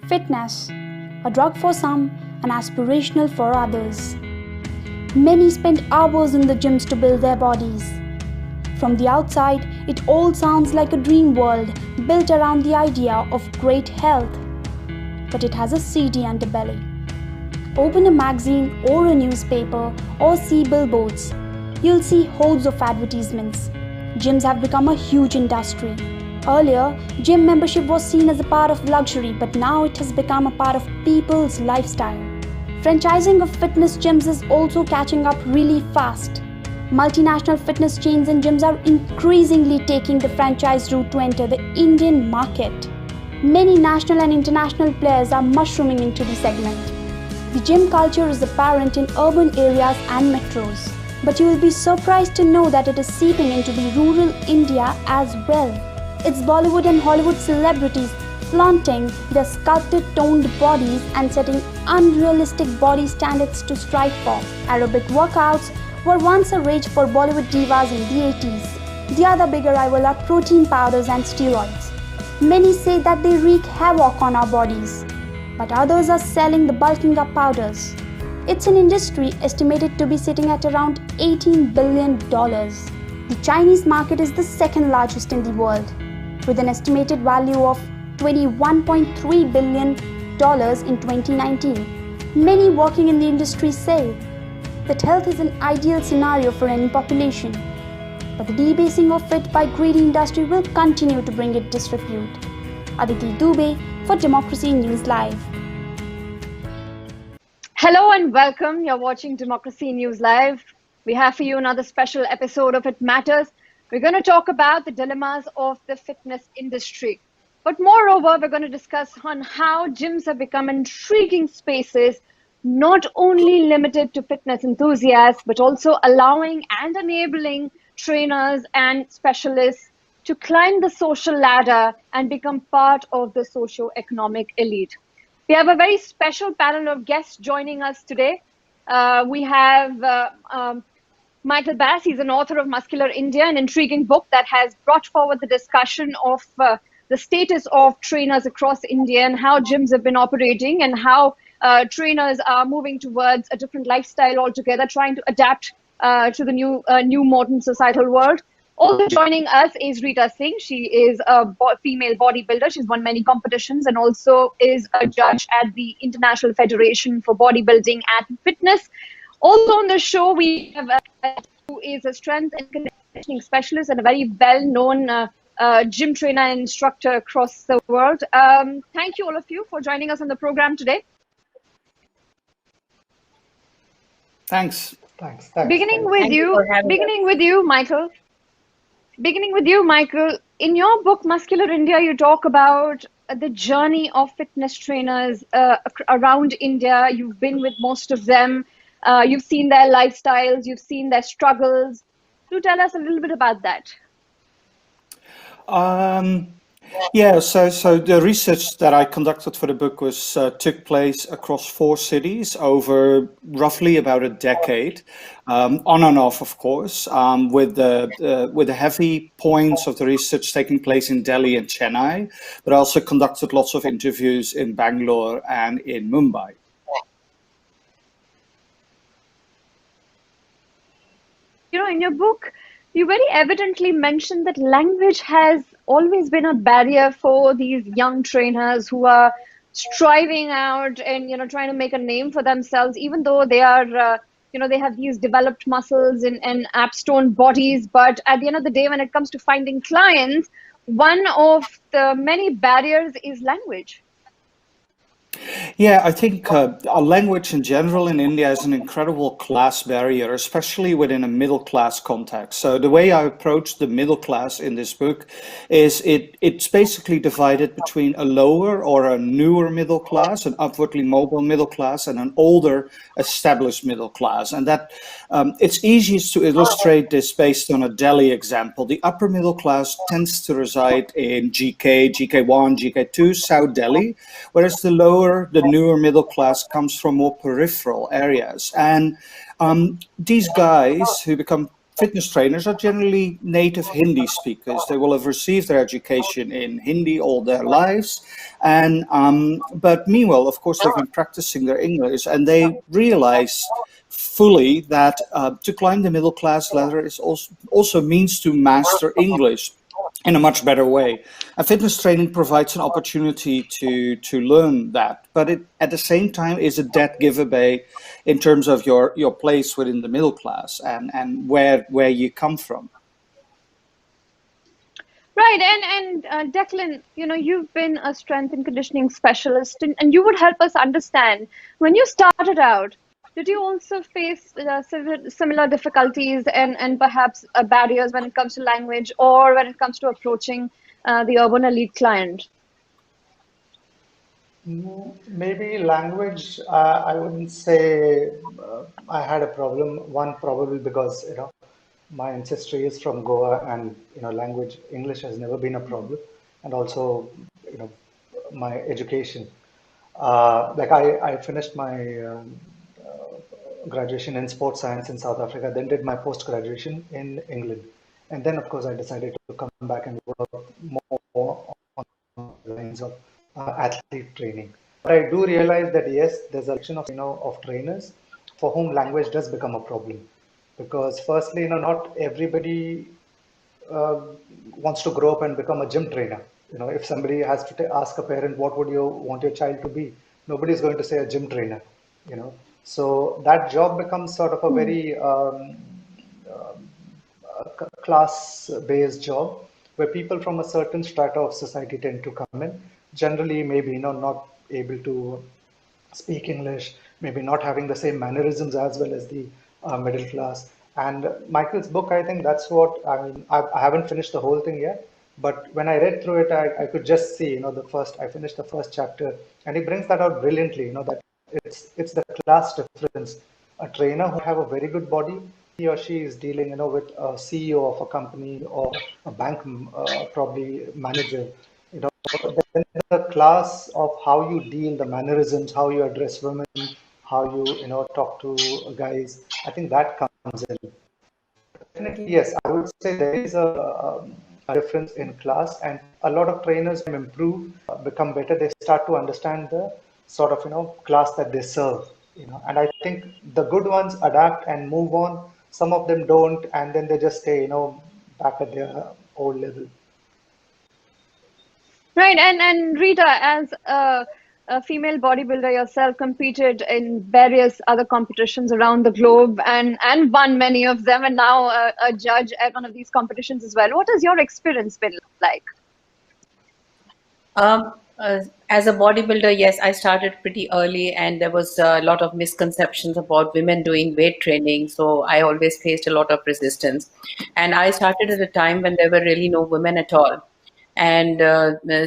Fitness, a drug for some and aspirational for others. Many spend hours in the gyms to build their bodies. From the outside, it all sounds like a dream world built around the idea of great health. But it has a seedy underbelly. Open a magazine or a newspaper or see billboards. You'll see hordes of advertisements. Gyms have become a huge industry. Earlier, gym membership was seen as a part of luxury, but now it has become a part of people's lifestyle. Franchising of fitness gyms is also catching up really fast. Multinational fitness chains and gyms are increasingly taking the franchise route to enter the Indian market. Many national and international players are mushrooming into the segment. The gym culture is apparent in urban areas and metros, but you will be surprised to know that it is seeping into the rural India as well. It's Bollywood and Hollywood celebrities flaunting their sculpted toned bodies and setting unrealistic body standards to strive for. Aerobic workouts were once a rage for Bollywood divas in the 80s. The other bigger rival are protein powders and steroids. Many say that they wreak havoc on our bodies, but others are selling the bulking up powders. It's an industry estimated to be sitting at around $18 billion. The Chinese market is the second largest in the world, with an estimated value of $21.3 billion in 2019. Many working in the industry say that health is an ideal scenario for any population, but the debasing of it by greedy industry will continue to bring it disrepute. Aditi Dubey for Democracy News Live. Hello and welcome. You're watching Democracy News Live. We have for you another special episode of It Matters. We're going to talk about the dilemmas of the fitness industry. But moreover, we're going to discuss on how gyms have become intriguing spaces, not only limited to fitness enthusiasts, but also allowing and enabling trainers and specialists to climb the social ladder and become part of the socio-economic elite. We have a very special panel of guests joining us today. We have Michael Bass. He's an author of Muscular India, an intriguing book that has brought forward the discussion of the status of trainers across India and how gyms have been operating and how trainers are moving towards a different lifestyle altogether, trying to adapt to the new modern societal world. Also joining us is Rita Singh. She is a female bodybuilder. She's won many competitions and also is a judge at the International Federation for Bodybuilding and Fitness. Also on the show, we have who is a strength and conditioning specialist and a very well-known gym trainer and instructor across the world. Thank you, all of you, for joining us on the program today. Thanks. Beginning with you, Michael. In your book, Muscular India, you talk about the journey of fitness trainers around India. You've been with most of them. You've seen their lifestyles. You've seen their struggles. Do tell us a little bit about that. Yeah, so the research that I conducted for the book was took place across 4 cities over roughly about a decade, on and off, of course, with the heavy points of the research taking place in Delhi and Chennai, but I also conducted lots of interviews in Bangalore and in Mumbai. You know, in your book, you very evidently mentioned that language has always been a barrier for these young trainers who are striving out and, trying to make a name for themselves, even though they are, they have these developed muscles and ab-toned bodies. But at the end of the day, when it comes to finding clients, one of the many barriers is language. Yeah, I think our language in general in India is an incredible class barrier, especially within a middle class context. So the way I approach the middle class in this book is it's basically divided between a lower or a newer middle class, an upwardly mobile middle class, and an older established middle class. And that it's easiest to illustrate this based on a Delhi example. The upper middle class tends to reside in GK, GK1, GK2, South Delhi, whereas the newer middle class comes from more peripheral areas. And these guys who become fitness trainers are generally native Hindi speakers. They will have received their education in Hindi all their lives. And but meanwhile, of course, they've been practicing their English, and they realize fully that to climb the middle class ladder is also means to master English in a much better way. And fitness training provides an opportunity to learn that, but it at the same time is a dead giveaway in terms of your place within the middle class and where you come from. Right, and Declan, you've been a strength and conditioning specialist, and you would help us understand when you started out. Did you also face similar difficulties and perhaps barriers when it comes to language or when it comes to approaching the urban elite client? Maybe language, I wouldn't say I had a problem. One, probably because, my ancestry is from Goa, and, language, English has never been a problem. And also, my education. Like I finished my graduation in sports science in South Africa, then did my post-graduation in England. And then, of course, I decided to come back and work more on the lines of athlete training. But I do realize that, yes, there's a section of trainers for whom language does become a problem. Because firstly, not everybody wants to grow up and become a gym trainer. If somebody has to ask a parent, what would you want your child to be? Nobody's going to say a gym trainer, So that job becomes sort of a very class-based job where people from a certain strata of society tend to come in. Generally, maybe not able to speak English, maybe not having the same mannerisms as well as the middle class. And Michael's book, I think that's what, I haven't finished the whole thing yet, but when I read through it, I could just see, I finished the first chapter, and he brings that out brilliantly, that it's the class difference. A trainer who have a very good body, he or she is dealing, with a CEO of a company or a bank, probably manager, then the class of how you deal, the mannerisms, how you address women, how you, talk to guys, I think that comes in. Definitely, yes, I would say there is a difference in class, and a lot of trainers improve, become better. They start to understand the sort of, class that they serve, and I think the good ones adapt and move on. Some of them don't, and then they just stay, back at their old level. Right, and Rita, as a female bodybuilder yourself, competed in various other competitions around the globe and won many of them, and now a judge at one of these competitions as well. What has your experience been like? As a bodybuilder, yes, I started pretty early, and there was a lot of misconceptions about women doing weight training. So I always faced a lot of resistance. And I started at a time when there were really no women at all. And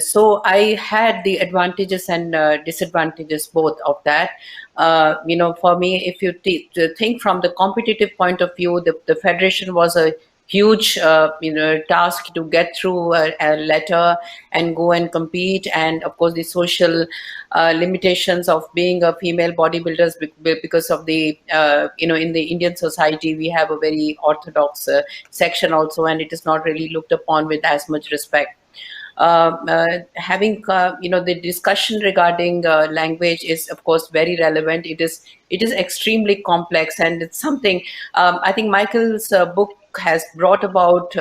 so I had the advantages and disadvantages both of that. For me, if you think from the competitive point of view, the federation was a huge task to get through a letter and go and compete, and of course the social limitations of being a female bodybuilder because of the in the Indian society we have a very orthodox section also, and it is not really looked upon with as much respect. Having the discussion regarding language is of course very relevant. It is extremely complex, and it's something I think Michael's book has brought about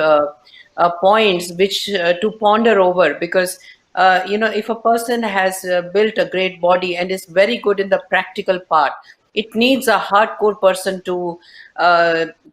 points which to ponder over, because if a person has built a great body and is very good in the practical part, it needs a hardcore person to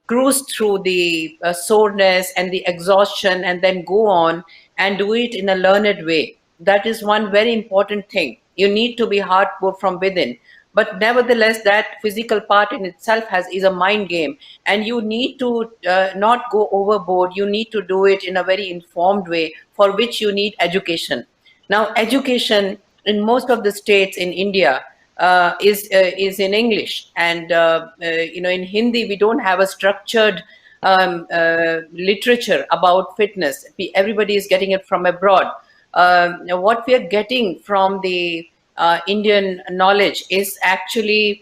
cruise through the soreness and the exhaustion and then go on and do it in a learned way. That is one very important thing. You need to be hardcore from within. But nevertheless, that physical part in itself is a mind game, and you need to not go overboard. You need to do it in a very informed way, for which you need education. Now, education in most of the states in India is in English, and in Hindi we don't have a structured literature about fitness. Everybody is getting it from abroad. What we are getting from the Indian knowledge is actually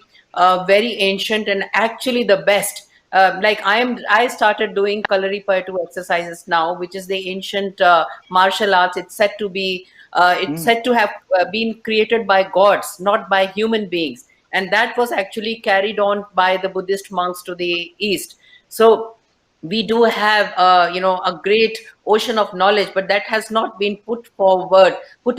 very ancient and actually the best. like I started doing Kalaripayattu exercises now, which is the ancient martial arts. It's said to have been created by gods, not by human beings, and that was actually carried on by the Buddhist monks to the east. So we do have a great ocean of knowledge, but that has not been put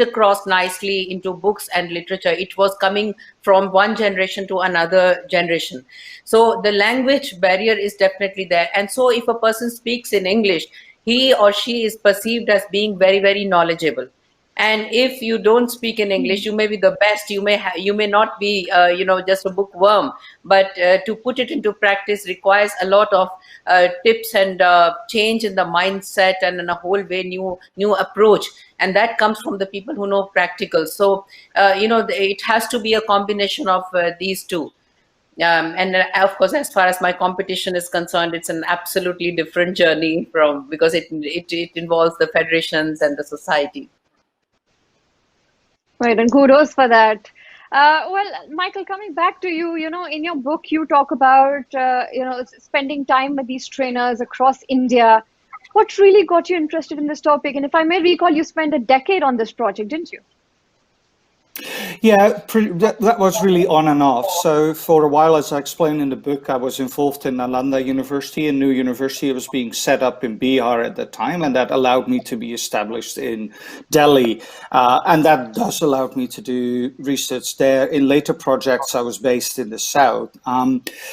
across nicely into books and literature. It was coming from one generation to another generation. So the language barrier is definitely there, and so if a person speaks in English, he or she is perceived as being very, very knowledgeable. And if you don't speak in English, you may be the best, you may not be just a bookworm, but to put it into practice requires a lot of tips and change in the mindset, and in a whole way new approach, and that comes from the people who know practical. So it has to be a combination of these two. And of course, as far as my competition is concerned, it's an absolutely different journey because it involves the federations and the society. Right, and kudos for that. Well, Michael, coming back to you, in your book, you talk about, spending time with these trainers across India. What really got you interested in this topic? And if I may recall, you spent a decade on this project, didn't you? Yeah, that was really on and off. So for a while, as I explained in the book, I was involved in Nalanda University, a new university that was being set up in Bihar at the time, and that allowed me to be established in Delhi. And that does allow me to do research there. In later projects, I was based in the south.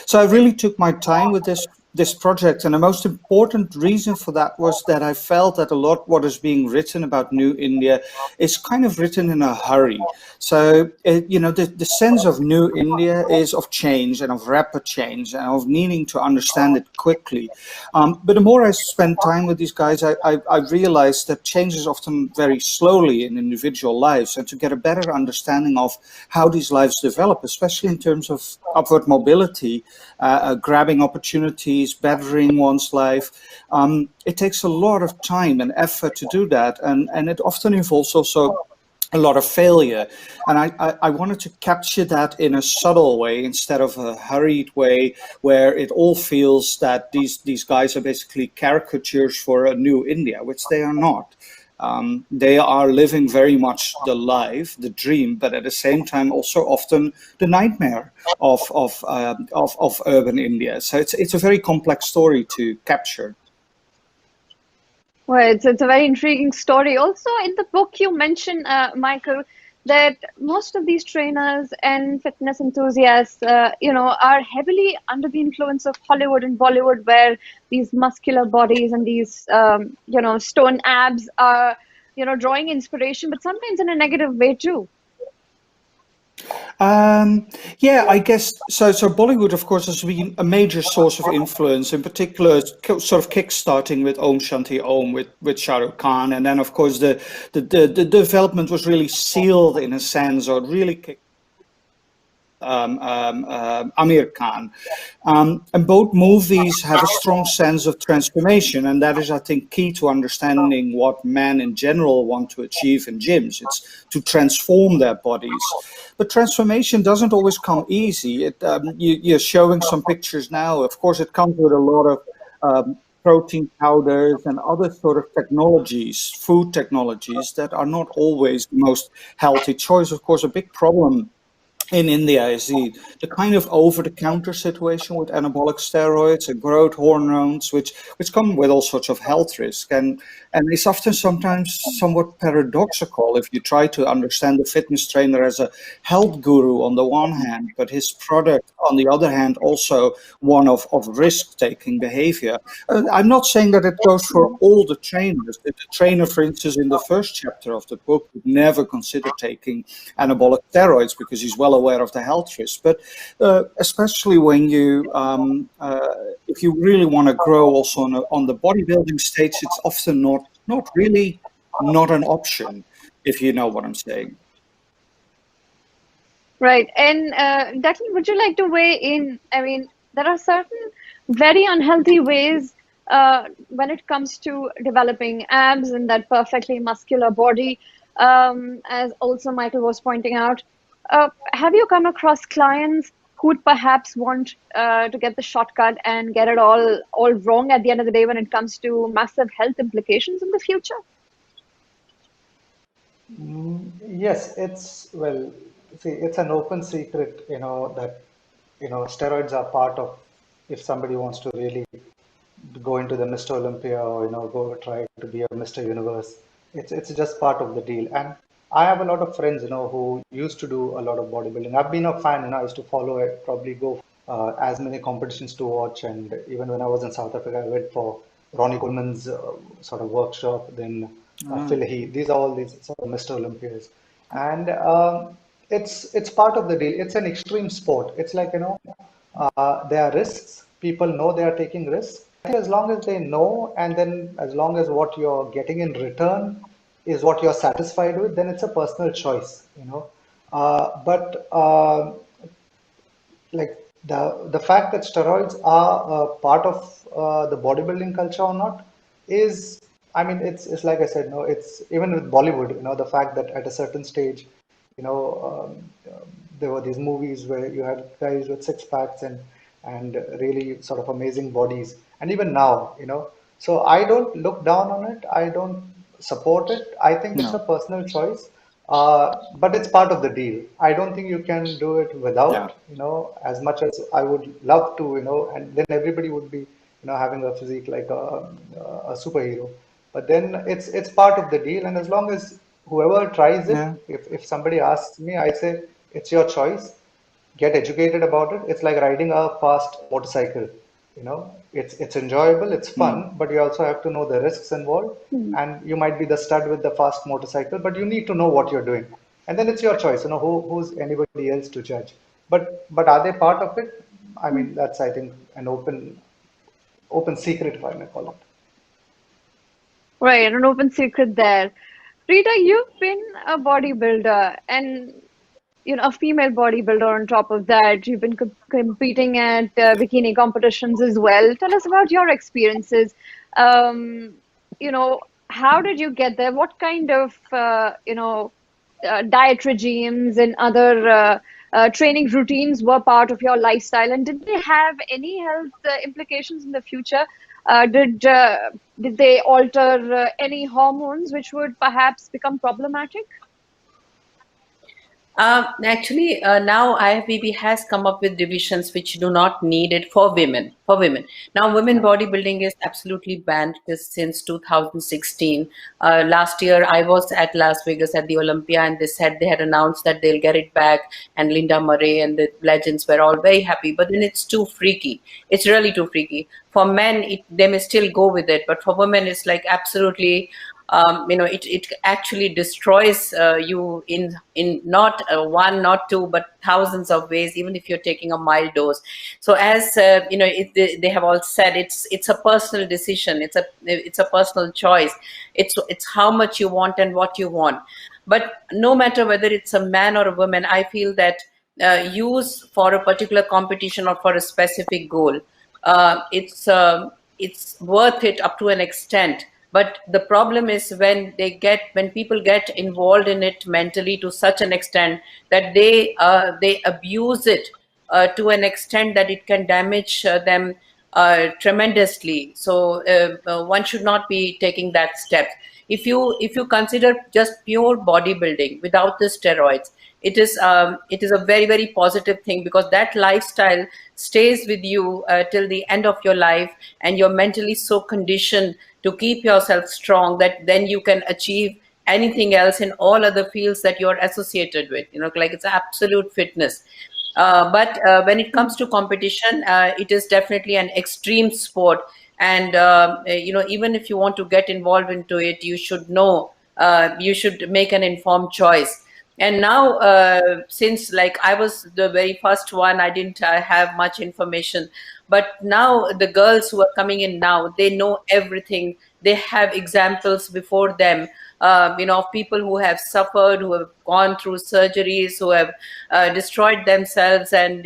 So I really took my time with this project, and the most important reason for that was that I felt that a lot what is being written about New India is kind of written in a hurry. So, the sense of New India is of change and of rapid change and of needing to understand it quickly. But the more I spend time with these guys, I realized that change is often very slowly in individual lives, and to get a better understanding of how these lives develop, especially in terms of upward mobility, grabbing opportunities, bettering one's life. It takes a lot of time and effort to do that, and it often involves also a lot of failure. And I wanted to capture that in a subtle way instead of a hurried way where it all feels that these guys are basically caricatures for a new India, which they are not. They are living very much the life, the dream, but at the same time also often the nightmare of urban India. So it's a very complex story to capture. Well, it's a very intriguing story. Also, in the book, you mention, Michael, that most of these trainers and fitness enthusiasts, are heavily under the influence of Hollywood and Bollywood, where these muscular bodies and these, stone abs are, drawing inspiration, but sometimes in a negative way too. Yeah, I guess so. So Bollywood, of course, has been a major source of influence, in particular, sort of kick-starting with Om Shanti Om with Shah Rukh Khan, and then of course the development was really sealed in a sense, or really kicked. Amir Khan. And both movies have a strong sense of transformation, and that is, I think, key to understanding what men in general want to achieve in gyms. It's to transform their bodies. But transformation doesn't always come easy. You're showing some pictures now. Of course, it comes with a lot of protein powders and other sort of technologies, food technologies, that are not always the most healthy choice. Of course, a big problem in India is the kind of over-the-counter situation with anabolic steroids and growth hormones, which come with all sorts of health risks. And it's often sometimes somewhat paradoxical if you try to understand the fitness trainer as a health guru on the one hand, but his product on the other hand also one of risk-taking behavior. I'm not saying that it goes for all the trainers. The trainer, for instance, in the first chapter of the book would never consider taking anabolic steroids because he's well aware of the health risks. But especially when you, if you really want to grow also on the bodybuilding stage, it's often not really an option, if you know what I'm saying. Right. And Declan, would you like to weigh in? I mean, there are certain very unhealthy ways when it comes to developing abs and that perfectly muscular body, as also Michael was pointing out. Have you come across clients who would perhaps want to get the shortcut and get it all wrong at the end of the day when it comes to massive health implications in the future? Yes, well, see, it's an open secret, that, steroids are part of, if somebody wants to really go into the Mr. Olympia or, go try to be a Mr. Universe, it's just part of the deal. And I have a lot of friends, who used to do a lot of bodybuilding. I've been a fan, I used to follow it, probably go as many competitions to watch. And even when I was in South Africa, I went for Ronnie Coleman's sort of workshop, then Phil Heath. These are all these sort of Mr. Olympias. And it's part of the deal. It's an extreme sport. It's like, there are risks. People know they are taking risks. I think as long as they know, and then as long as what you're getting in return is what you're satisfied with, then it's a personal choice, but like the fact that steroids are part of the bodybuilding culture or not is, I mean, it's like I said, no, it's even with Bollywood, the fact that at a certain stage, there were these movies where you had guys with six packs and really sort of amazing bodies, and even now, so I don't look down on it. I don't support it. I think it's a No. personal choice. But it's part of the deal. I don't think you can do it Yeah. without, as much as I would love to, and then everybody would be, having a physique like a superhero. But then it's part of the deal, and as long as whoever tries it, Yeah. if somebody asks me, I say it's your choice. Get educated about it. It's like riding a fast motorcycle. It's enjoyable, it's fun, but you also have to know the risks involved. And you might be the stud with the fast motorcycle, but you need to know what you're doing. And then it's your choice. Who's anybody else to judge? But are they part of it? I mean, that's, I think, an open secret, if I may call it. Right, an open secret there. Rita, you've been a bodybuilder and a female bodybuilder on top of that. You've been competing at bikini competitions as well. Tell us about your experiences. Um, how did you get there? What kind of, diet regimes and other training routines were part of your lifestyle? And did they have any health implications in the future? Did they alter any hormones which would perhaps become problematic? Actually, now IFBB has come up with divisions which do not need it for women. For women, now women bodybuilding is absolutely banned since 2016. Last year, I was at Las Vegas at the Olympia, and they said they had announced that they'll get it back. And Linda Murray and the legends were all very happy. But then it's too freaky. It's really too freaky. For men, they may still go with it, but for women, it's like absolutely. It actually destroys you in not one, not two, but thousands of ways, even if you're taking a mild dose. So as they have all said, it's a personal decision. It's a personal choice. It's how much you want and what you want. But no matter whether it's a man or a woman, I feel that use for a particular competition or for a specific goal, it's worth it up to an extent. But the problem is when people get involved in it mentally to such an extent that they abuse it to an extent that it can damage them tremendously. So one should not be taking that step. If you consider just pure bodybuilding without the steroids, it is a very, very positive thing, because that lifestyle stays with you till the end of your life, and you're mentally so conditioned to keep yourself strong that then you can achieve anything else in all other fields that you're associated with. Like it's absolute fitness. But when it comes to competition, it is definitely an extreme sport. And even if you want to get involved into it, you should know, you should make an informed choice. And now, since like I was the very first one, I didn't have much information. But now the girls who are coming in now, they know everything. They have examples before them, of people who have suffered, who have gone through surgeries, who have destroyed themselves. And,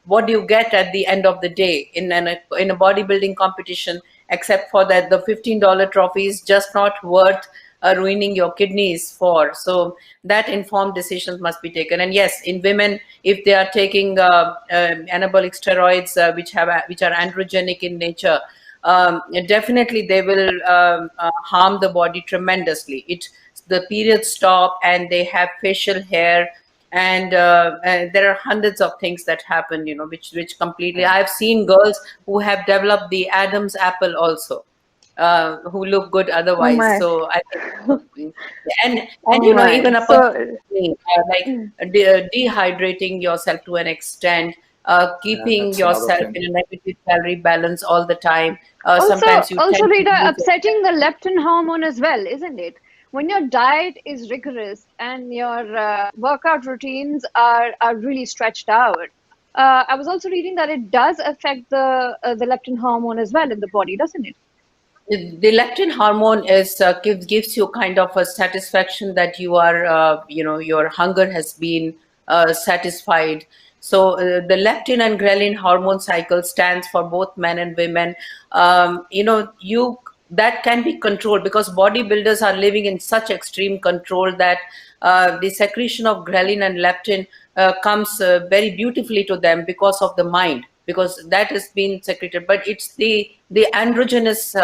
what do you get at the end of the day in a bodybuilding competition, except for that the $15 trophy is just not worth ruining your kidneys for. So that informed decisions must be taken. And yes, in women, if they are taking anabolic steroids, which are androgenic in nature, definitely they will harm the body tremendously. The periods stop and they have facial hair, and there are hundreds of things that happen, which completely. I've seen girls who have developed the Adam's apple also, who look good Oh otherwise. my. So I think, and Oh even my. a person like dehydrating yourself to an extent, keeping That's another yourself thing. in a negative calorie balance all the time. Also, Sometimes you also, tend to Rita, lose it. upsetting the leptin hormone as well, isn't it? When your diet is rigorous and your workout routines are really stretched out, I was also reading that it does affect the leptin hormone as well in the body, doesn't it? The leptin hormone gives you kind of a satisfaction that you are your hunger has been satisfied. So the leptin and ghrelin hormone cycle stands for both men and women. You that can be controlled, because bodybuilders are living in such extreme control that the secretion of ghrelin and leptin comes very beautifully to them because of the mind, because that has been secreted. But it's the androgynous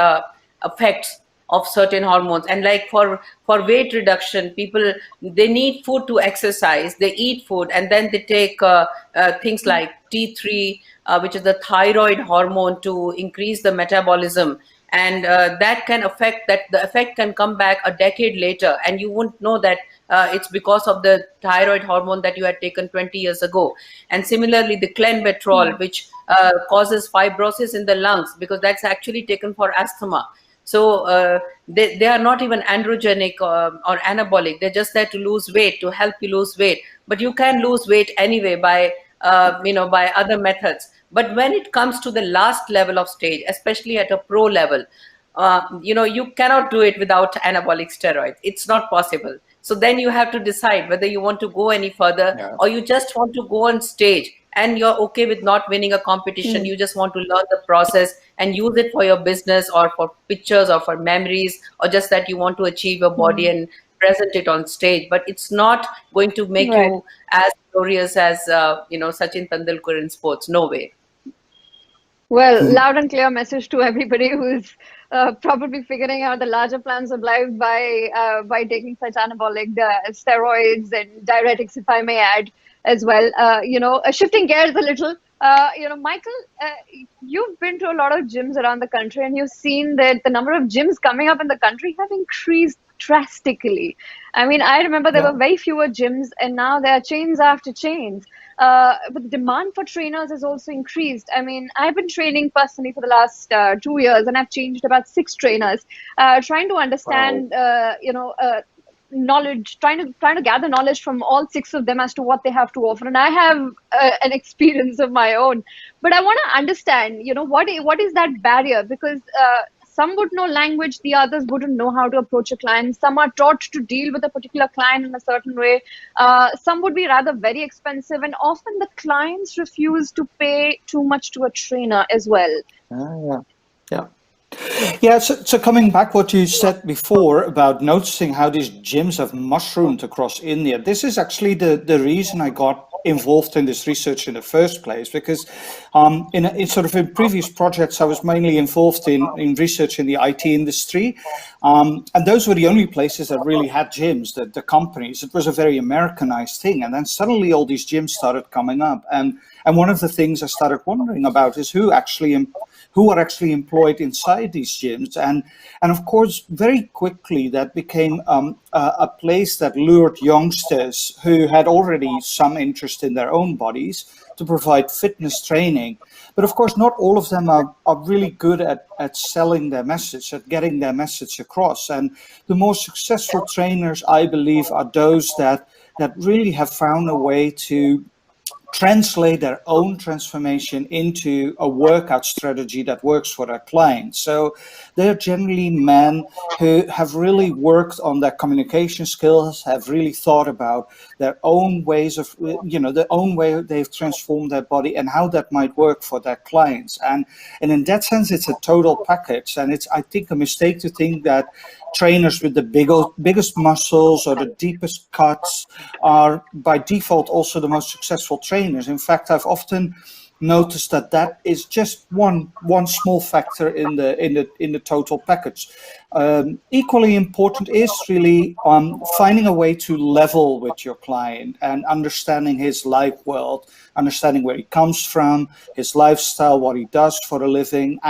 effects of certain hormones. And like for weight reduction, people, they need food to exercise, they eat food, and then they take things like T3, which is the thyroid hormone, to increase the metabolism. And that can affect that the effect can come back a decade later, and you won't know that it's because of the thyroid hormone that you had taken 20 years ago. And similarly, the clenbuterol, which causes fibrosis in the lungs, because that's actually taken for asthma. So they are not even androgenic or anabolic. They're just there to lose weight, to help you lose weight. But you can lose weight anyway by by other methods. But when it comes to the last level of stage, especially at a pro level, you cannot do it without anabolic steroids. It's not possible. So then you have to decide whether you want to go any further, Yeah. or you just want to go on stage and you're okay with not winning a competition. You just want to learn the process and use it for your business, or for pictures, or for memories, or just that you want to achieve your body and present it on stage. But it's not going to make Right. you as glorious as Sachin Tendulkar in sports. No way. Well, loud and clear message to everybody who's probably figuring out the larger plans of life by taking such anabolic steroids and diuretics, if I may add, as well. Shifting gears a little. Michael, you've been to a lot of gyms around the country, and you've seen that the number of gyms coming up in the country have increased drastically. I mean, I remember there were very fewer gyms, and now there are chains after chains. But the demand for trainers has also increased. I mean, I've been training personally for the last 2 years, and I've changed about 6 trainers, trying to understand, knowledge, trying to gather knowledge from all 6 of them as to what they have to offer. And I have an experience of my own, but I want to understand, what is that barrier? Because some would know language, the others wouldn't know how to approach a client. Some are taught to deal with a particular client in a certain way. Some would be rather very expensive, and often the clients refuse to pay too much to a trainer as well. Yeah, so coming back what you said before about noticing how these gyms have mushroomed across India, this is actually the reason I got involved in this research in the first place, because in previous projects I was mainly involved in research in the IT industry, and those were the only places that really had gyms, the companies. It was a very Americanized thing, and then suddenly all these gyms started coming up, and one of the things I started wondering about is who are actually employed inside these gyms, and of course very quickly that became a place that lured youngsters who had already some interest in their own bodies to provide fitness training. But of course not all of them are really good at selling their message, at getting their message across. And the most successful trainers, I believe, are those that really have found a way to translate their own transformation into a workout strategy that works for their clients. So they're generally men who have really worked on their communication skills, have really thought about their own ways of, their own way they've transformed their body and how that might work for their clients. And in that sense, it's a total package. And it's, I think, a mistake to think that trainers with the biggest muscles or the deepest cuts are by default also the most successful trainers. In fact, I've often noticed that is just one small factor in the total package. Equally important is really finding a way to level with your client and understanding his life world, understanding where he comes from, his lifestyle, what he does for a living,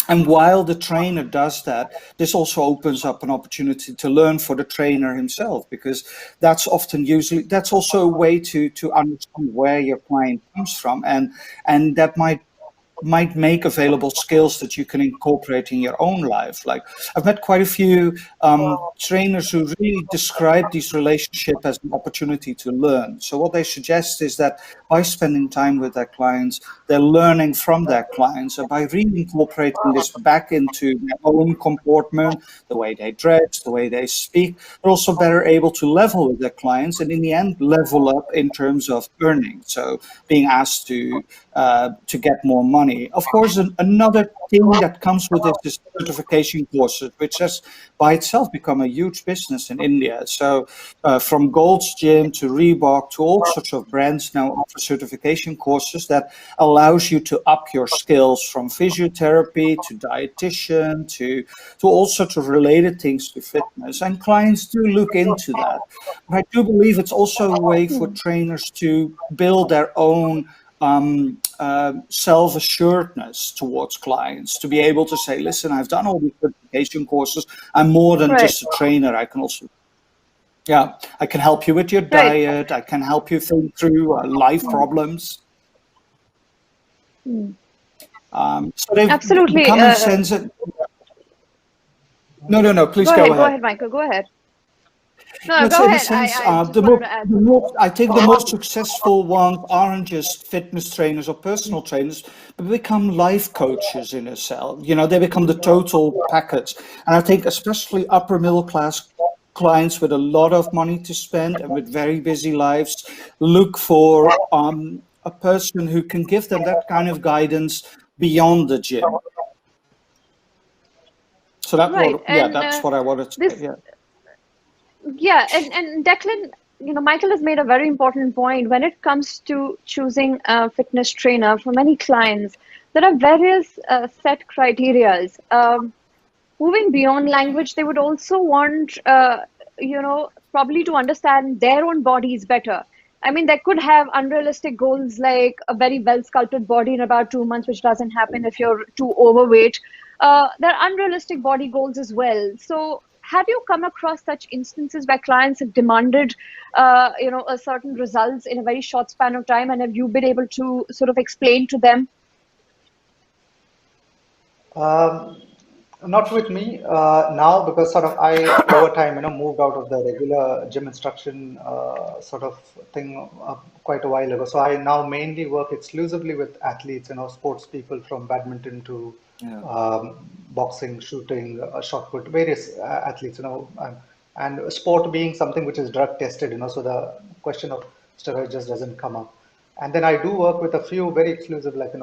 and while the trainer does that, this also opens up an opportunity to learn for the trainer himself, because that's also a way to understand where your client comes from, and that might make available skills that you can incorporate in your own life. Like, I've met quite a few trainers who really describe these relationships as an opportunity to learn. So what they suggest is that by spending time with their clients, they're learning from their clients, and by reincorporating this back into their own comportment, the way they dress, the way they speak, they're also better able to level with their clients, and in the end level up in terms of earning. So being asked to get more money. Of course, another thing that comes with it is certification courses, which has by itself become a huge business in India. So from Gold's Gym to Reebok to all sorts of brands now offer certification courses that allows you to up your skills, from physiotherapy to dietitian to all sorts of related things to fitness. And clients do look into that. But I do believe it's also a way for trainers to build their own self-assuredness towards clients, to be able to say, listen, I've done all these certification courses, I'm more than just a trainer, I can also, I can help you with your diet, I can help you think through life problems. So they've Absolutely. become a sense of... No, please go ahead. Go ahead, Michael, go ahead. No, Let's go say ahead. I think the most successful ones aren't just fitness trainers or personal trainers, but become life coaches in a cell. They become the total package. And I think especially upper middle class clients with a lot of money to spend and with very busy lives look for a person who can give them that kind of guidance beyond the gym. So that's what I wanted to say. Yeah, and Declan, Michael has made a very important point. When it comes to choosing a fitness trainer, for many clients, there are various set criterias. Moving beyond language, they would also want, probably to understand their own bodies better. I mean, they could have unrealistic goals like a very well-sculpted body in about 2 months, which doesn't happen if you're too overweight. There are unrealistic body goals as well. So have you come across such instances where clients have demanded, a certain results in a very short span of time, and have you been able to sort of explain to them? Not with me now, because sort of I over time moved out of the regular gym instruction sort of thing quite a while ago. So I now mainly work exclusively with athletes, sports people, from badminton to boxing, shooting, shot put, various athletes, and sport being something which is drug tested, so the question of steroids just doesn't come up. And then I do work with a few very exclusive, like,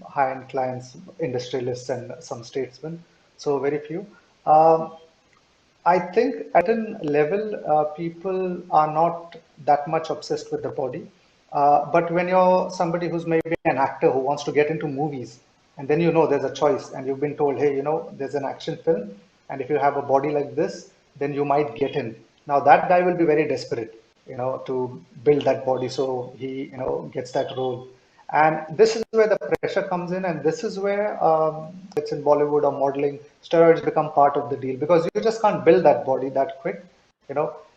high-end clients, industrialists and some statesmen. So very few. I think at a level, people are not that much obsessed with the body. But when you're somebody who's maybe an actor who wants to get into movies, and then there's a choice, and you've been told, hey, there's an action film, and if you have a body like this, then you might get in. Now that guy will be very desperate, to build that body, so he, gets that role. And this is where the pressure comes in, and this is where it's in Bollywood or modeling, steroids become part of the deal, because you just can't build that body that quick,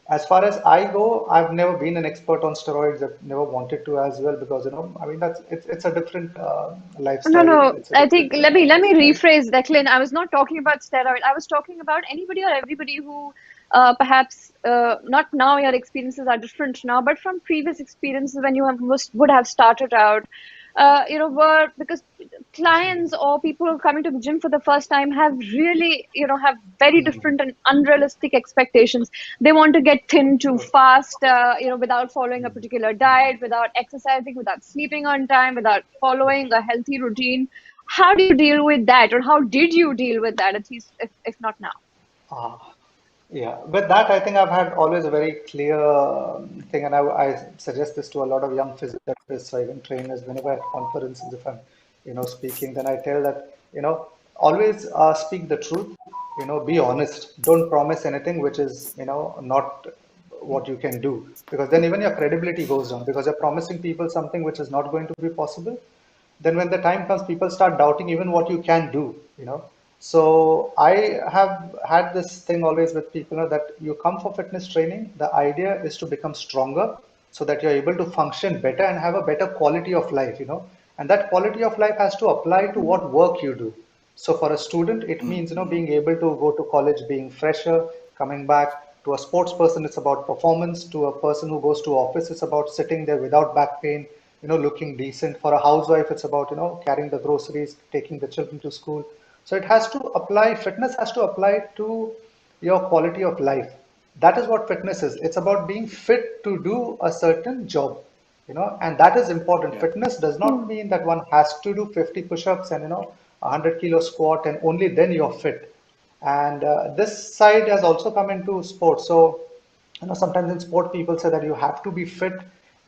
as far as I go, I've never been an expert on steroids. I've never wanted to as well because I mean that's it's a different No, lifestyle. no. It's a I think different let me lifestyle. rephrase, Declan. I was not talking about steroid. I was talking about anybody or everybody who perhaps not now your experiences are different now, but from previous experiences when you would have started out, were because clients or people who are coming to the gym for the first time have really, have very different and unrealistic expectations. They want to get thin too True. fast, without following a particular diet, without exercising, without sleeping on time, without following a healthy routine. How do you deal with that, or how did you deal with that, at least if not now? Ah, yeah, with that, I think I've had always a very clear thing, and I suggest this to a lot of young physiotherapists or even trainers whenever at conferences, if I'm, speaking, then I tell that, always speak the truth, be honest. Don't promise anything which is, not what you can do, because then even your credibility goes down because you're promising people something which is not going to be possible. Then when the time comes, people start doubting even what you can do. So I have had this thing always with people, that you come for fitness training. The idea is to become stronger so that you're able to function better and have a better quality of life. And that quality of life has to apply to what work you do. So for a student, it means, being able to go to college, being fresher, coming back. To a sports person, it's about performance. To a person who goes to office, it's about sitting there without back pain, looking decent. For a housewife, it's about, carrying the groceries, taking the children to school. So it has to apply, fitness has to apply to your quality of life. That is what fitness is. It's about being fit to do a certain job, and that is important. Yeah. Fitness does not mean that one has to do 50 push-ups and, 100-kilo squat and only then you're fit. And this side has also come into sports. So, sometimes in sport, people say that you have to be fit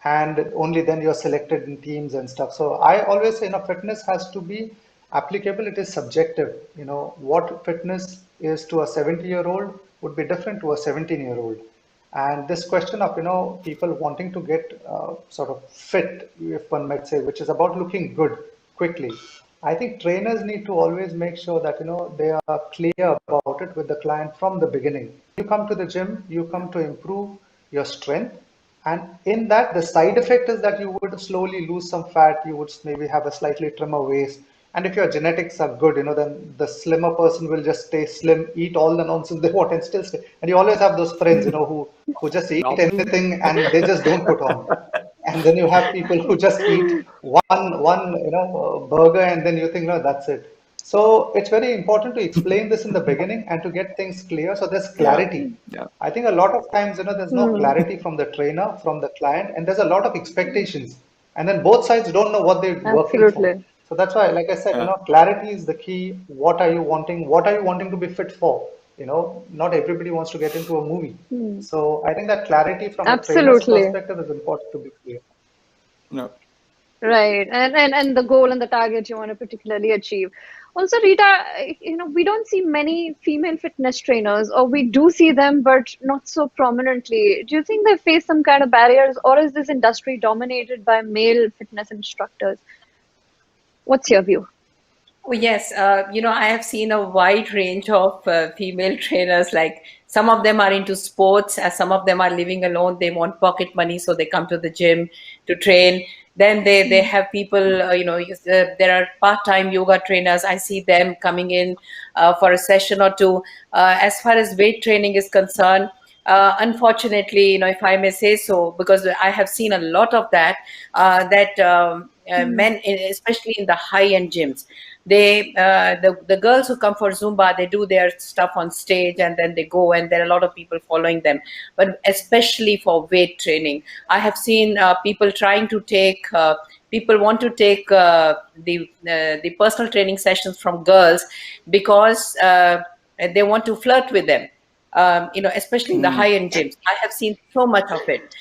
and only then you're selected in teams and stuff. So I always say, fitness has to be applicable. It is subjective. What fitness is to a 70-year-old would be different to a 17-year-old. And this question of, people wanting to get sort of fit, if one might say, which is about looking good quickly. I think trainers need to always make sure that, they are clear about it with the client from the beginning. You come to the gym, you come to improve your strength. And in that, the side effect is that you would slowly lose some fat, you would maybe have a slightly trimmer waist. And if your genetics are good, then the slimmer person will just stay slim, eat all the nonsense they want and still stay. And you always have those friends, who just eat Not me. anything and they just don't put on. And then you have people who just eat one burger and then you think, no, that's it. So it's very important to explain this in the beginning and to get things clear so there's Yeah. clarity. Yeah. I think a lot of times, there's no clarity from the trainer, from the client, and there's a lot of expectations. And then both sides don't know what they're working for. Absolutely. So that's why, like I said, Yeah. clarity is the key. What are you wanting? What are you wanting to be fit for? Not everybody wants to get into a movie. So I think that clarity from a trainer's Absolutely. perspective is important to be clear. No. Right. And the goal and the target you want to particularly achieve. Also, Rita, we don't see many female fitness trainers, or we do see them, but not so prominently. Do you think they face some kind of barriers, or is this industry dominated by male fitness instructors? What's your view? Oh, yes. I have seen a wide range of female trainers. Like some of them are into sports, as some of them are living alone. They want pocket money, so they come to the gym to train. Then they have people, there are part-time yoga trainers. I see them coming in for a session or two. As far as weight training is concerned, unfortunately, if I may say so, because I have seen a lot of that men, especially in the high-end gyms, the girls who come for Zumba, they do their stuff on stage and then they go, and there are a lot of people following them. But especially for weight training, I have seen people trying to take. People want to take the personal training sessions from girls because they want to flirt with them. Especially in the high-end gyms, I have seen so much of it.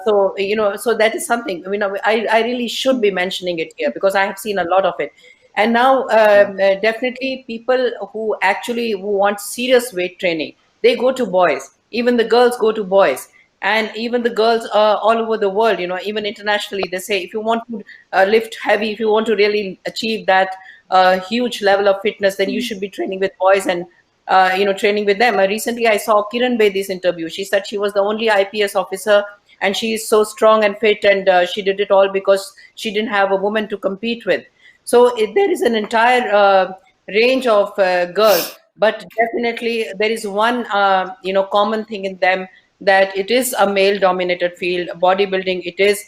So that is something. I really should be mentioning it here because I have seen a lot of it. And now, definitely, people who want serious weight training, they go to boys. Even the girls go to boys, and even the girls all over the world. Even internationally, they say if you want to lift heavy, if you want to really achieve that huge level of fitness, then you should be training with boys. And training with them. Recently, I saw Kiran Bedi's interview. She said she was the only IPS officer, and she is so strong and fit, and she did it all because she didn't have a woman to compete with. So there is an entire range of girls, but definitely there is one common thing in them, that it is a male-dominated field. Bodybuilding, it is.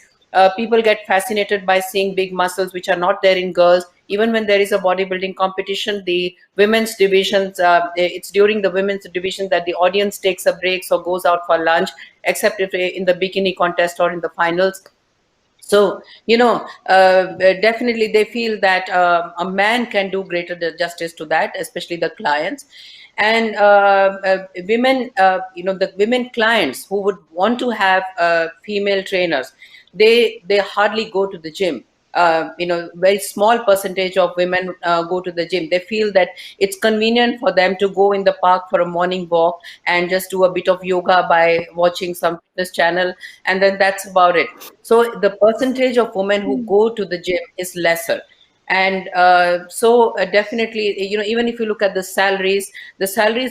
People get fascinated by seeing big muscles, which are not there in girls. Even when there is a bodybuilding competition, the women's divisions, it's during the women's division that the audience takes a break or goes out for lunch, except if in the bikini contest or in the finals. So, definitely they feel that a man can do greater justice to that, especially the clients. And women, the women clients who would want to have female trainers, they hardly go to the gym. Very small percentage of women go to the gym. They feel that it's convenient for them to go in the park for a morning walk and just do a bit of yoga by watching some fitness channel, and then that's about it. So the percentage of women who go to the gym is lesser. And definitely, even if you look at the salaries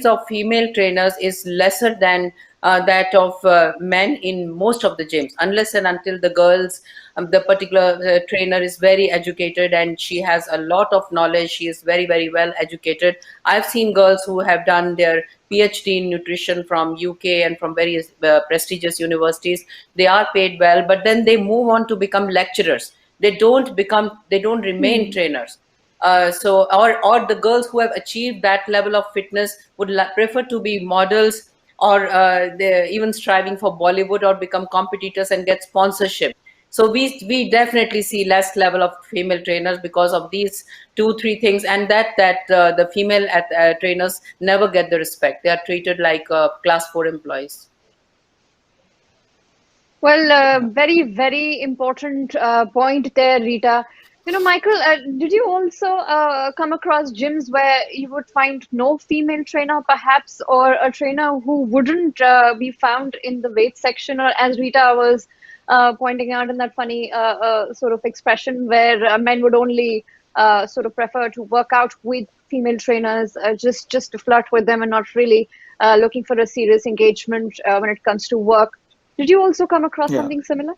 of female trainers is lesser than that of men in most of the gyms, unless and until the girls, the particular trainer is very educated and she has a lot of knowledge. She is very, very well educated. I've seen girls who have done their PhD in nutrition from UK and from various prestigious universities. They are paid well, but then they move on to become lecturers. They don't remain trainers. Or the girls who have achieved that level of fitness would prefer to be models, or they're even striving for Bollywood, or become competitors and get sponsorship. So we definitely see less level of female trainers because of these 2-3 things, and that the female trainers never get the respect. They are treated like class 4 employees. Well, very, very important point there, Rita. Michael, did you also come across gyms where you would find no female trainer, perhaps, or a trainer who wouldn't be found in the weight section, or as Rita was pointing out in that funny sort of expression where men would only sort of prefer to work out with female trainers just to flirt with them and not really looking for a serious engagement when it comes to work? Did you also come across something similar?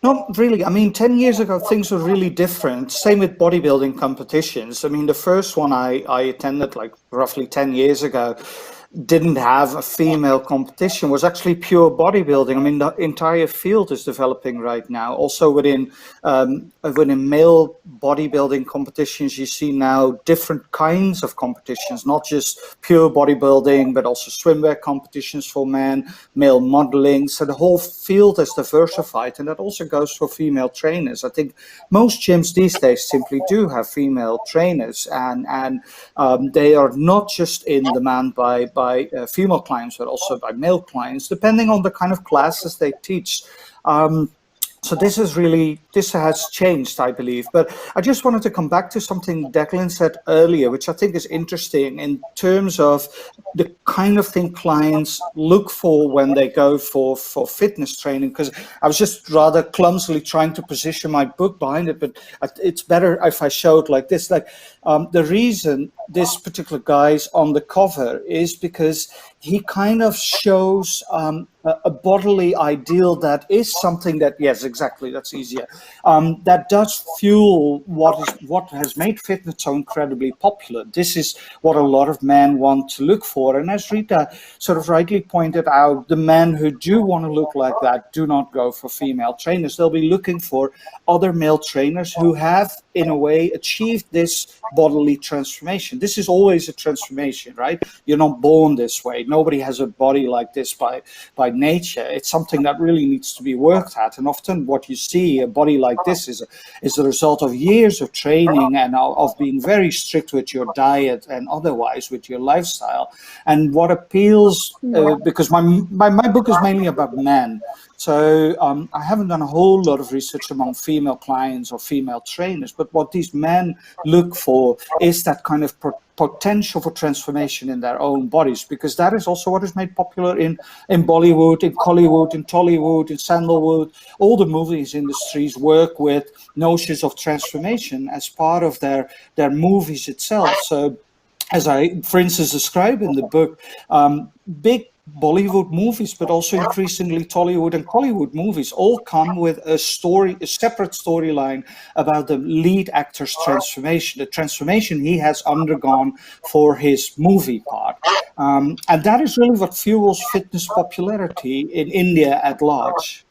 Not really. I mean, 10 years ago, things were really different. Same with bodybuilding competitions. I mean, the first one I attended like roughly 10 years ago didn't have a female competition, was actually pure bodybuilding. I mean, the entire field is developing right now. Also within male bodybuilding competitions, you see now different kinds of competitions, not just pure bodybuilding, but also swimwear competitions for men, male modeling. So the whole field has diversified, and that also goes for female trainers. I think most gyms these days simply do have female trainers, and they are not just in demand by female clients, but also by male clients, depending on the kind of classes they teach. So this has changed, I believe. But I just wanted to come back to something Declan said earlier, which I think is interesting in terms of the kind of thing clients look for when they go for fitness training. Because I was just rather clumsily trying to position my book behind it, but it's better if I show it like this. Like the reason this particular guy's on the cover is because he kind of shows a bodily ideal that is something that, yes, exactly, that's easier, that does fuel what has made fitness so incredibly popular. This is what a lot of men want to look for. And as Rita sort of rightly pointed out, the men who do want to look like that do not go for female trainers. They'll be looking for other male trainers who have, in a way, achieved this bodily transformation. This is always a transformation, right? You're not born this way. Nobody has a body like this by nature. It's something that really needs to be worked at. And often what you see, a body like this, is the result of years of training and of being very strict with your diet and otherwise with your lifestyle. And what appeals, because my book is mainly about men, so I haven't done a whole lot of research among female clients or female trainers, but what these men look for is that kind of potential for transformation in their own bodies, because that is also what is made popular in Bollywood, in Collywood, in Tollywood, in Sandalwood. All the movies industries work with notions of transformation as part of their movies itself. So as I, for instance, describe in the book, big Bollywood movies, but also increasingly Tollywood and Collywood movies, all come with a story, a separate storyline about the lead actor's transformation, the transformation he has undergone for his movie part. And that is really what fuels fitness popularity in India at large.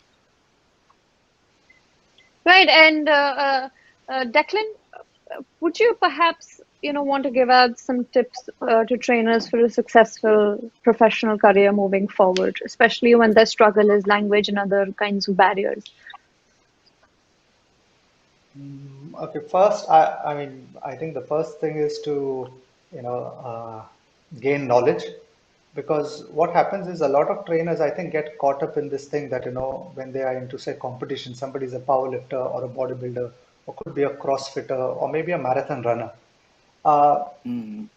Right, and Declan, would you perhaps want to give out some tips to trainers for a successful professional career moving forward, especially when their struggle is language and other kinds of barriers? Okay, first, I think the first thing is to, gain knowledge, because what happens is a lot of trainers, I think, get caught up in this thing that, when they are into, say, competition, somebody's a power lifter or a bodybuilder, or could be a CrossFitter, or maybe a marathon runner. Then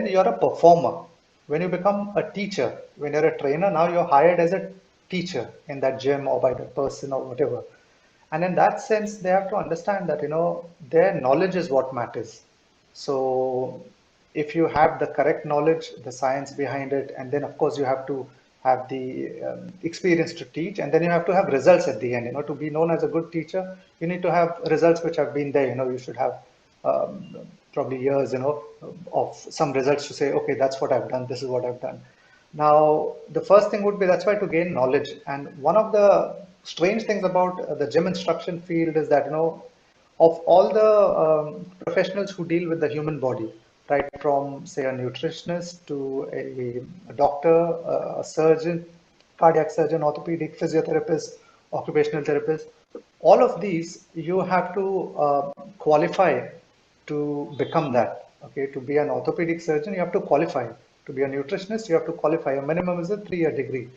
you're a performer. When you become a teacher, when you're a trainer, now you're hired as a teacher in that gym or by that person or whatever. And in that sense, they have to understand that, their knowledge is what matters. So if you have the correct knowledge, the science behind it, and then of course you have to have the experience to teach, and then you have to have results at the end. To be known as a good teacher, you need to have results which have been there. You should have probably years, of some results to say, okay, that's what I've done, this is what I've done. Now, the first thing would be, that's why, to gain knowledge. And one of the strange things about the gym instruction field is that, of all the professionals who deal with the human body, right from, say, a nutritionist to a doctor, a surgeon, cardiac surgeon, orthopedic, physiotherapist, occupational therapist, all of these, you have to qualify to become that. Okay, to be an orthopedic surgeon, you have to qualify. To be a nutritionist, you have to qualify. A minimum is a 3-year degree.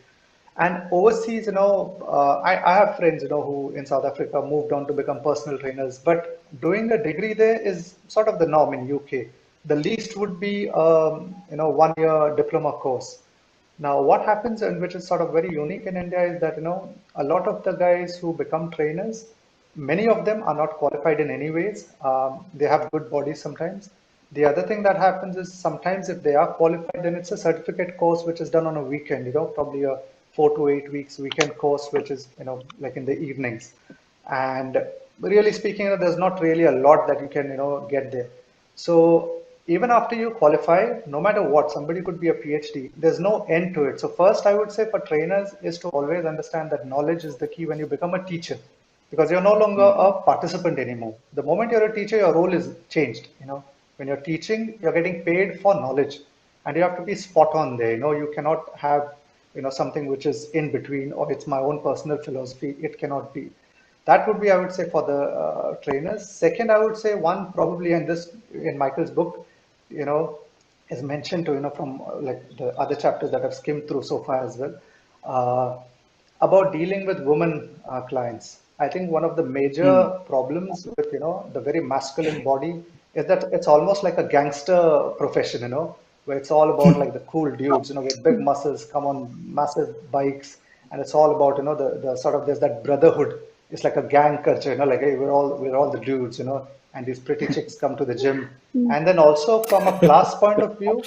And overseas, I have friends, who in South Africa moved on to become personal trainers, but doing a degree there is sort of the norm in UK. The least would be, 1-year diploma course. Now, what happens, and which is sort of very unique in India, is that, a lot of the guys who become trainers, many of them are not qualified in any ways. They have good bodies sometimes. The other thing that happens is, sometimes if they are qualified, then it's a certificate course which is done on a weekend, probably a 4 to 8 weeks weekend course, which is, like in the evenings. And really speaking, there's not really a lot that you can, get there. So even after you qualify, no matter what, somebody could be a PhD, there's no end to it. So first, I would say for trainers is to always understand that knowledge is the key when you become a teacher, because you're no longer a participant anymore. The moment you're a teacher, your role is changed. When you're teaching, you're getting paid for knowledge, and you have to be spot on there. You cannot have, something which is in between, or it's my own personal philosophy. It cannot be. That would be, I would say, for the trainers. Second, I would say, one probably, and this in Michael's book, is mentioned to, from like the other chapters that I've skimmed through so far as well, about dealing with women clients. I think one of the major problems with, the very masculine body is that it's almost like a gangster profession, where it's all about like the cool dudes, with big muscles, come on massive bikes, and it's all about, the sort of, there's that brotherhood. It's like a gang culture, like, hey, we're all the dudes, and these pretty chicks come to the gym. And then also from a class point of view,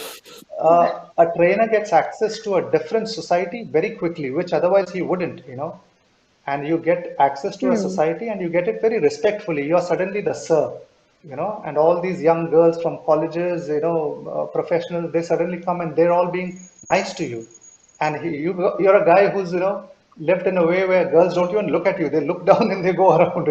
a trainer gets access to a different society very quickly, which otherwise he wouldn't, and you get access to a society and you get it very respectfully. You are suddenly the sir, and all these young girls from colleges, professionals, they suddenly come and they're all being nice to you. And you're a guy who's, lived in a way where girls don't even look at you. They look down and they go around,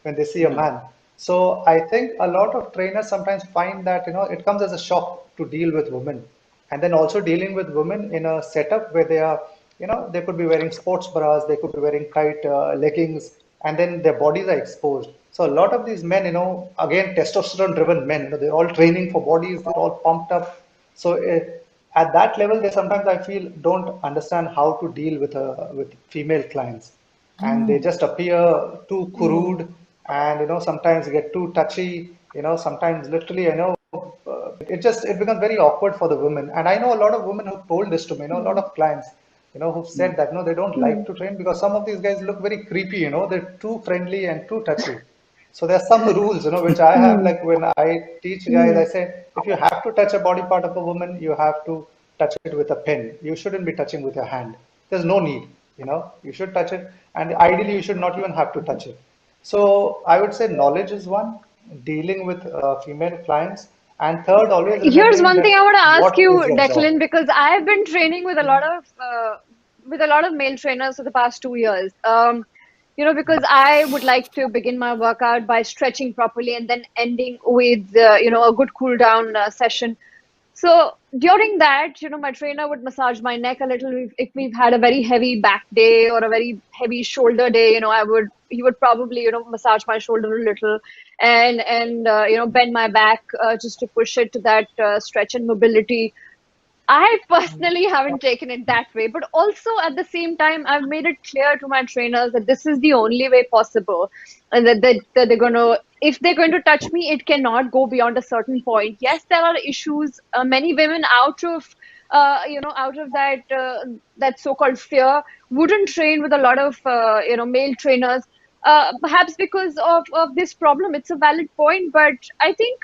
when they see a man. So I think a lot of trainers sometimes find that, it comes as a shock to deal with women. And then also dealing with women in a setup where they are, they could be wearing sports bras, they could be wearing tight leggings, and then their bodies are exposed. So a lot of these men, again, testosterone driven men, they're all training for bodies, they're all pumped up. So at that level, they sometimes, I feel, don't understand how to deal with female clients, and they just appear too crude, and sometimes get too touchy. Sometimes literally, it becomes very awkward for the women. And I know a lot of women who told this to me. A lot of clients, who've said that they don't like to train because some of these guys look very creepy. They're too friendly and too touchy. So there are some rules, which I have. Like when I teach guys, I say if you have to touch a body part of a woman, you have to touch it with a pen. You shouldn't be touching with your hand. There's no need. You should touch it, and ideally you should not even have to touch it. So I would say knowledge is one, dealing with female clients, and third, always Here's remembering one thing I that want to ask what you, is your job. Declan, because I've been training with a lot of male trainers for the past 2 years. Because I would like to begin my workout by stretching properly and then ending with a good cool down session. So during that, my trainer would massage my neck a little. If we've had a very heavy back day or a very heavy shoulder day, he would probably, massage my shoulder a little and bend my back just to push it to that stretch and mobility. I personally haven't taken it that way, but also at the same time, I've made it clear to my trainers that this is the only way possible, and that they're going to, if they're going to touch me, it cannot go beyond a certain point. Yes, there are issues. Many women, out of that so-called fear, wouldn't train with a lot of male trainers. Perhaps because of this problem. It's a valid point, but I think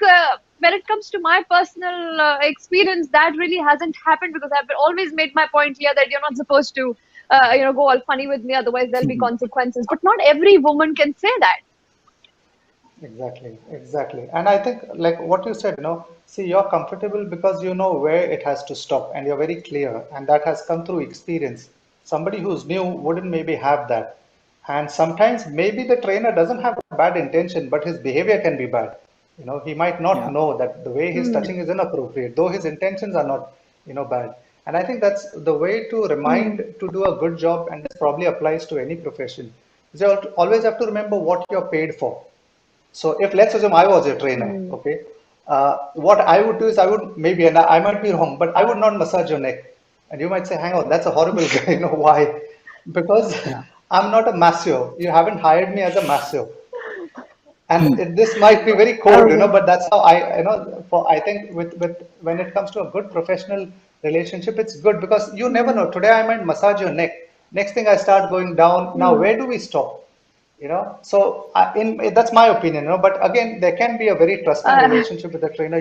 when it comes to my personal experience, that really hasn't happened because I've always made my point clear that you're not supposed to, go all funny with me, otherwise there'll be consequences. But not every woman can say that. Exactly, exactly. And I think, like what you said, see, you're comfortable because you know where it has to stop and you're very clear, and that has come through experience. Somebody who's new wouldn't maybe have that. And sometimes maybe the trainer doesn't have a bad intention, but his behavior can be bad. He might not Yeah. know that the way he's touching is inappropriate, though his intentions are not, bad. And I think that's the way to remind to do a good job, and this probably applies to any profession. Is you always have to remember what you're paid for. So if let's assume I was a trainer, okay, what I would do is I would maybe, and I might be wrong, but I would not massage your neck. And you might say, hang on, that's a horrible guy. Why? Because Yeah. I'm not a masseur. You haven't hired me as a masseur. And this might be very cold, Okay. but that's how I think with when it comes to a good professional relationship, it's good because you never know. Today I might massage your neck. Next thing I start going down. Now, where do we stop? So that's my opinion, but again, there can be a very trusting Uh, relationship with the trainer,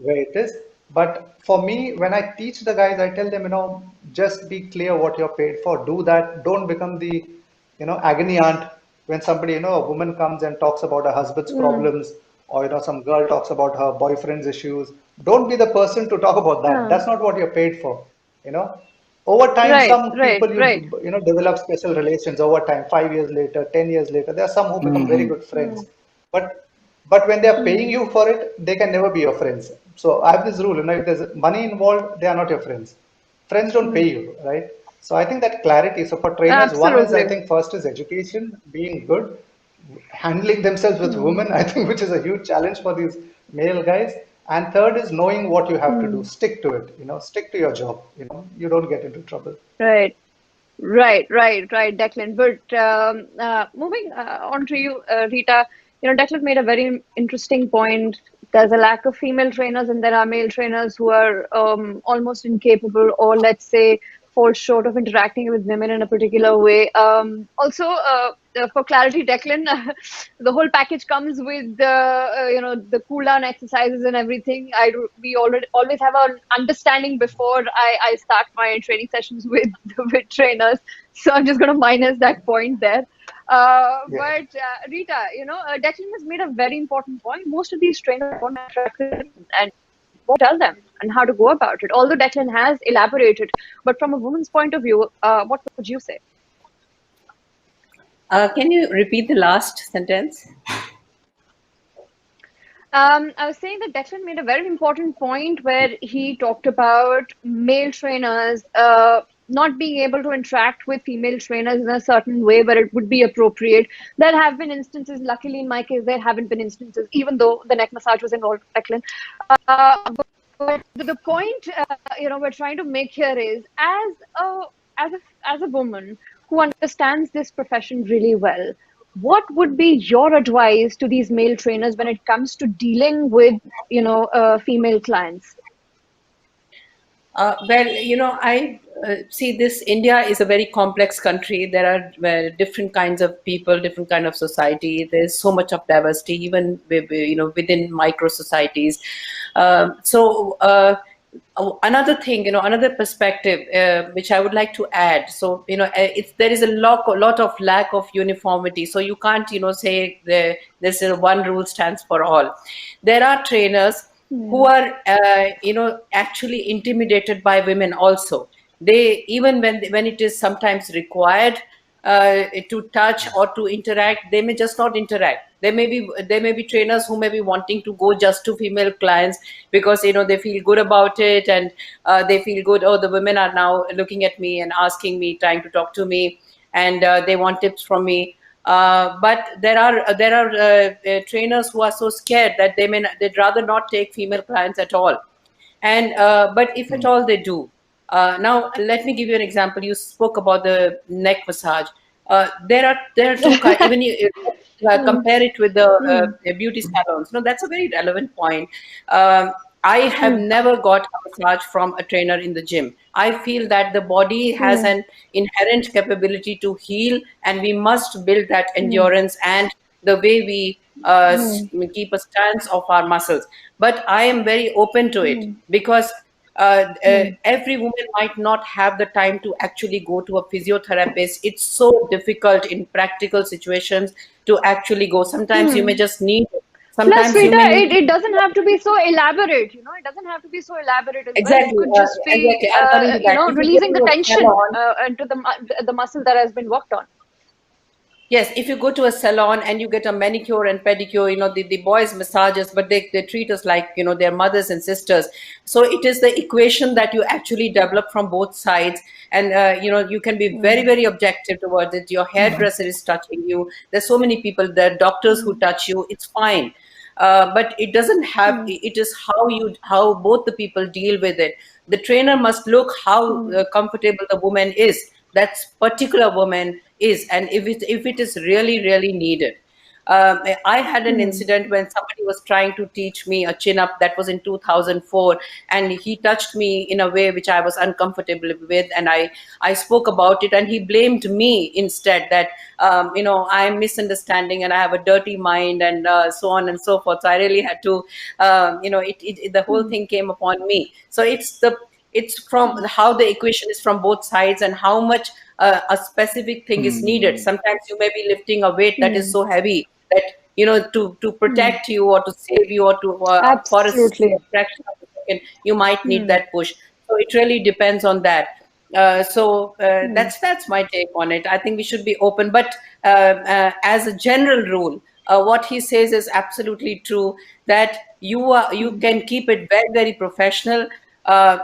where it is. But for me, when I teach the guys, I tell them, just be clear what you're paid for. Do that. Don't become the, agony aunt when somebody, a woman comes and talks about her husband's problems, or, some girl talks about her boyfriend's issues. Don't be the person to talk about that. uh, That's not what you're paid for, you know. Over time, right, some right, people right. develop special relations over time. 5 years later, 10 years later, there are some who become very Hmm. good friends. But when they are paying you for it, they can never be your friends. So I have this rule, if there's money involved, they are not your friends. Friends don't pay you, right? So I think that clarity. So for trainers, one is, I Absolutely. think, first is education, being good, handling themselves with women, I think, which is a huge challenge for these male guys. And third is knowing what you have to do. Stick to it, stick to your job, you don't get into trouble. Right. Right, Declan. But moving on to you, Rita, Declan made a very interesting point. There's a lack of female trainers, and there are male trainers who are almost incapable, or let's say, fall short of interacting with women in a particular way. Also, for clarity, Declan, the whole package comes with the cool down exercises and everything. We already always have an understanding before I start my training sessions with with trainers. So I'm just going to minus that point there. Yeah. But Rita, Declan has made a very important point. Most of these trainers don't interact with women, and what to tell them and how to go about it. Although Declan has elaborated, but from a woman's point of view, what would you say? Can you repeat the last sentence? I was saying that Declan made a very important point where he talked about male trainers not being able to interact with female trainers in a certain way where it would be appropriate. There have been instances, luckily in my case, there haven't been instances, even though the neck massage was involved, Declan. But the point we're trying to make here is as a woman who understands this profession really well, what would be your advice to these male trainers when it comes to dealing with female clients? Well, I see this. India is a very complex country. There are different kinds of people, different kind of society. There's so much of diversity, even within micro societies. Another thing, another perspective which I would like to add. So, there is a lot of lack of uniformity. So you can't, say there's one rule stands for all. There are trainers who are actually intimidated by women also. They, even when it is sometimes required to touch or to interact, they may just not interact. There may be trainers who may be wanting to go just to female clients because they feel good about it, and they feel good, oh, the women are now looking at me and asking me, trying to talk to me, and they want tips from me. But there are trainers who are so scared that they'd rather not take female clients at all. And but if at all they do, now let me give you an example. You spoke about the neck massage. There are two kinds. Even you compare it with the beauty salons. No, that's a very relevant point. I have never got a massage from a trainer in the gym. I feel that the body has an inherent capability to heal, and we must build that endurance and the way we keep a stance of our muscles. But I am very open to it because every woman might not have the time to actually go to a physiotherapist. It's so difficult in practical situations to actually go. Sometimes you may just need. Sometimes Plus, Rita, it doesn't have to be so elaborate. It doesn't have to be so elaborate. Exactly. It could just be, releasing the tension into the muscle that has been worked on. Yes, if you go to a salon and you get a manicure and pedicure, the boys massages, but they treat us like, their mothers and sisters. So it is the equation that you actually develop from both sides. And, you can be very, very objective towards it. Your hairdresser is touching you. There's so many people, there are doctors who touch you. It's fine. But it doesn't have, it is how both the people deal with it. The trainer must look how comfortable the woman is, that particular woman is, and if it is really, really needed. I had an incident when somebody was trying to teach me a chin up. That was in 2004, and he touched me in a way which I was uncomfortable with, and I spoke about it, and he blamed me instead, that I'm misunderstanding and I have a dirty mind, and so on and so forth. So I really had to, the whole thing came upon me. So it's from how the equation is from both sides and how much a specific thing is needed. Sometimes you may be lifting a weight that is so heavy that to protect you or to save you or to for a fraction of a second, you might need that push. So it really depends on that. That's my take on it. I think we should be open, but as a general rule, what he says is absolutely true, that you can keep it very, very professional.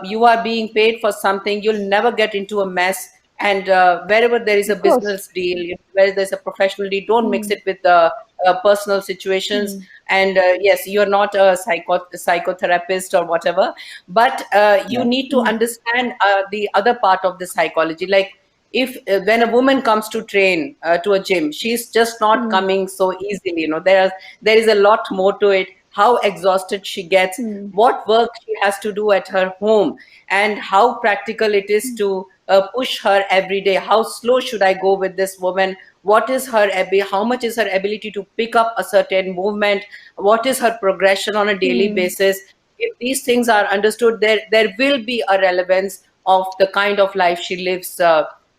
You are being paid for something. You'll never get into a mess. And wherever there is a business deal, where there's a professional deal, don't mix it with personal situations. And yes, you're not a psychotherapist or whatever, but you need to understand the other part of the psychology. Like, if when a woman comes to train to a gym, she's just not coming so easily. There is a lot more to it. How exhausted she gets, what work she has to do at her home, and how practical it is to push her every day. How slow should I go with this woman? What is how much is her ability to pick up a certain movement? What is her progression on a daily basis? If these things are understood, there will be a relevance of the kind of life she lives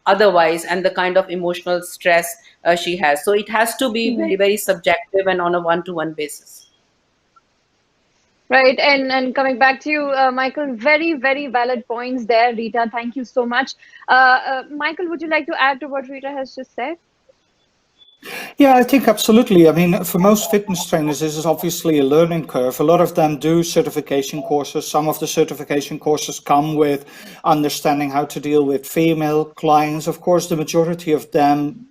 otherwise, and the kind of emotional stress she has. So it has to be very, very subjective and on a one-to-one basis. Right, and coming back to you, Michael, very, very valid points there. Rita, thank you so much. Michael, would you like to add to what Rita has just said? Yeah, I think absolutely. I mean, for most fitness trainers, this is obviously a learning curve. A lot of them do certification courses. Some of the certification courses come with understanding how to deal with female clients. Of course, the majority of them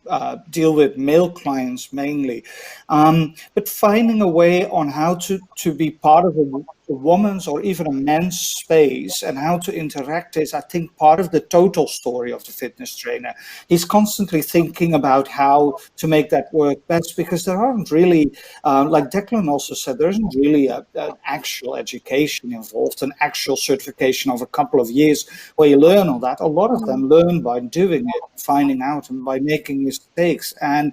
deal with male clients mainly. But finding a way on how to be part of a a woman's or even a man's space and how to interact is, I think, part of the total story of the fitness trainer. He's constantly thinking about how to make that work best, because there aren't really, like Declan also said, there isn't really an actual education involved, an actual certification of a couple of years where you learn all that. A lot of them learn by doing it, finding out, and by making mistakes. And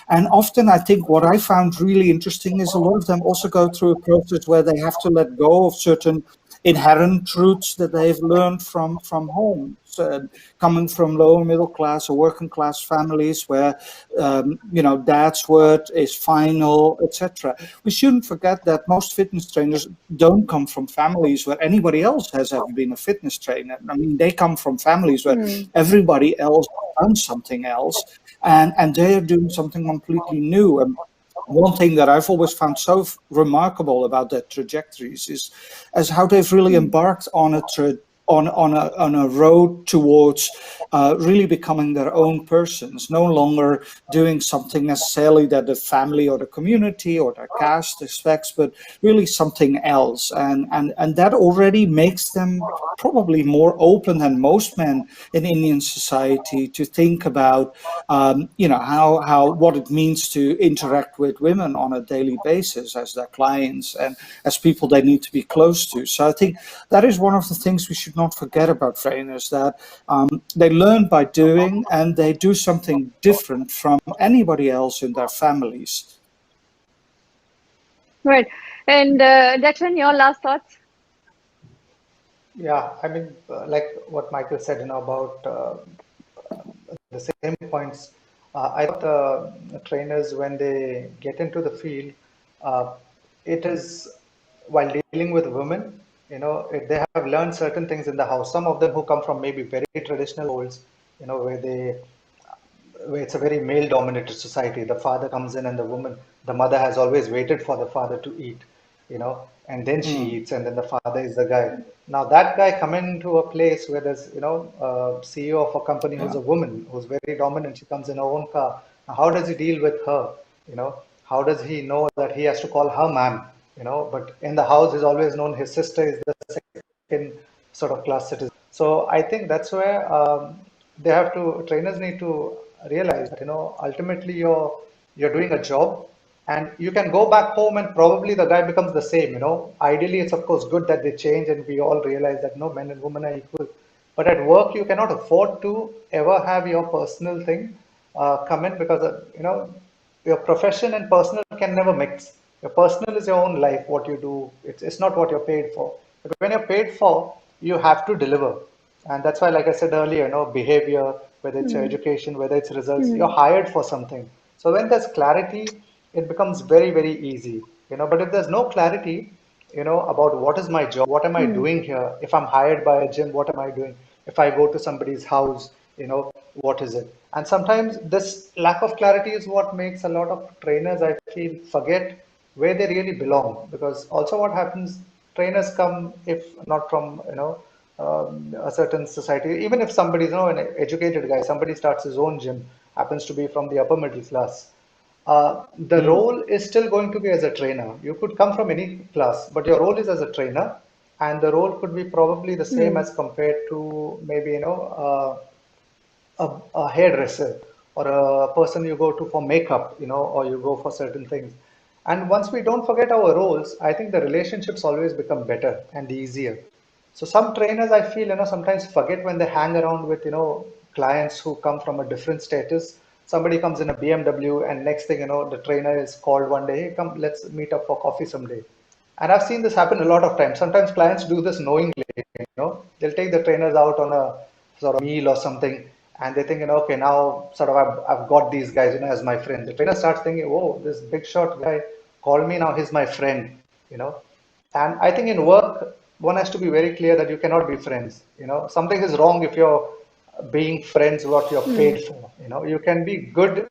often, I think what I found really interesting is a lot of them also go through a process where they have to let go of certain inherent truths that they've learned from home. So, coming from lower middle class or working class families where, dad's word is final, etc. We shouldn't forget that most fitness trainers don't come from families where anybody else has ever been a fitness trainer. I mean, they come from families where everybody else done something else, and they're doing something completely new. And one thing that I've always found so remarkable about their trajectories is how they've really embarked on a road towards really becoming their own persons, no longer doing something necessarily that the family or the community or their caste expects, but really something else. And that already makes them probably more open than most men in Indian society to think about, how what it means to interact with women on a daily basis as their clients and as people they need to be close to. So I think that is one of the things we should not forget about trainers, that they learn by doing, and they do something different from anybody else in their families. Right. And Declan, your last thoughts? Yeah, I mean, like what Michael said, about the same points. I thought the trainers, when they get into the field, it is while dealing with women, they have learned certain things in the house. Some of them who come from maybe very traditional holds, where it's a very male-dominated society. The father comes in, and the mother has always waited for the father to eat, and then she eats, and then the father is the guy. Now that guy coming to a place where there's, CEO of a company who's a woman, who's very dominant. She comes in her own car. Now, how does he deal with her? How does he know that he has to call her ma'am? But in the house, he's always known his sister is the second sort of class citizen. So I think that's where trainers need to realize that, ultimately you're doing a job, and you can go back home and probably the guy becomes the same. Ideally, it's of course good that they change and we all realize that no, men and women are equal. But at work, you cannot afford to ever have your personal thing come in, because your profession and personal can never mix. Your personal is your own life, what you do. It's not what you're paid for. But when you're paid for, you have to deliver. And that's why, like I said earlier, behavior, whether it's your education, whether it's results, you're hired for something. So when there's clarity, it becomes very, very easy. But if there's no clarity, about what is my job, what am I doing here? If I'm hired by a gym, what am I doing? If I go to somebody's house, what is it? And sometimes this lack of clarity is what makes a lot of trainers, I feel, forget where they really belong. Because also what happens, trainers come, if not from, a certain society, even if somebody's, an educated guy, somebody starts his own gym, happens to be from the upper middle class, the role is still going to be as a trainer. You could come from any class, but your role is as a trainer, and the role could be probably the same as compared to maybe, a hairdresser or a person you go to for makeup, or you go for certain things. And once we don't forget our roles, I think the relationships always become better and easier. So some trainers, I feel, sometimes forget when they hang around with, clients who come from a different status. Somebody comes in a BMW, and next thing, the trainer is called one day, hey, come, let's meet up for coffee someday. And I've seen this happen a lot of times. Sometimes clients do this knowingly, they'll take the trainers out on a sort of meal or something, and they think, okay, now sort of I've got these guys, as my friend. The trainer starts thinking, oh, this big shot guy called me, now he's my friend, And I think in work, one has to be very clear that you cannot be friends. Something is wrong if you're being friends what you're paid for. You can be good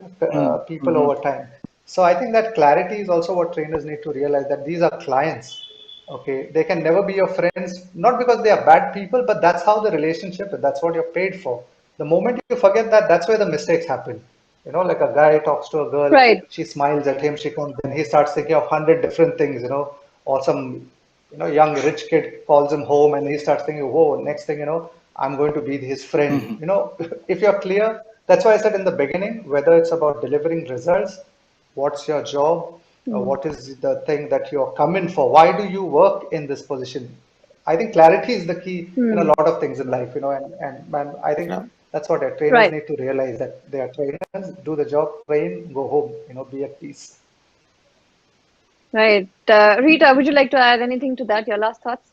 people over time. So I think that clarity is also what trainers need to realize, that these are clients. Okay, they can never be your friends, not because they are bad people, but that's how the relationship is. That's what you're paid for. The moment you forget that, that's where the mistakes happen. Like a guy talks to a girl, Right. she smiles at him, she comes, then he starts thinking of 100 different things, or some young rich kid calls him home and he starts thinking, whoa, next thing I'm going to be his friend. If you're clear, that's why I said in the beginning, whether it's about delivering results, what's your job, what is the thing that you're coming for, why do you work in this position? I think clarity is the key in a lot of things in life, and I think that's what our trainers need to realize, that they are trainers, do the job, train, go home, be at peace. Right. Rita, would you like to add anything to that? Your last thoughts?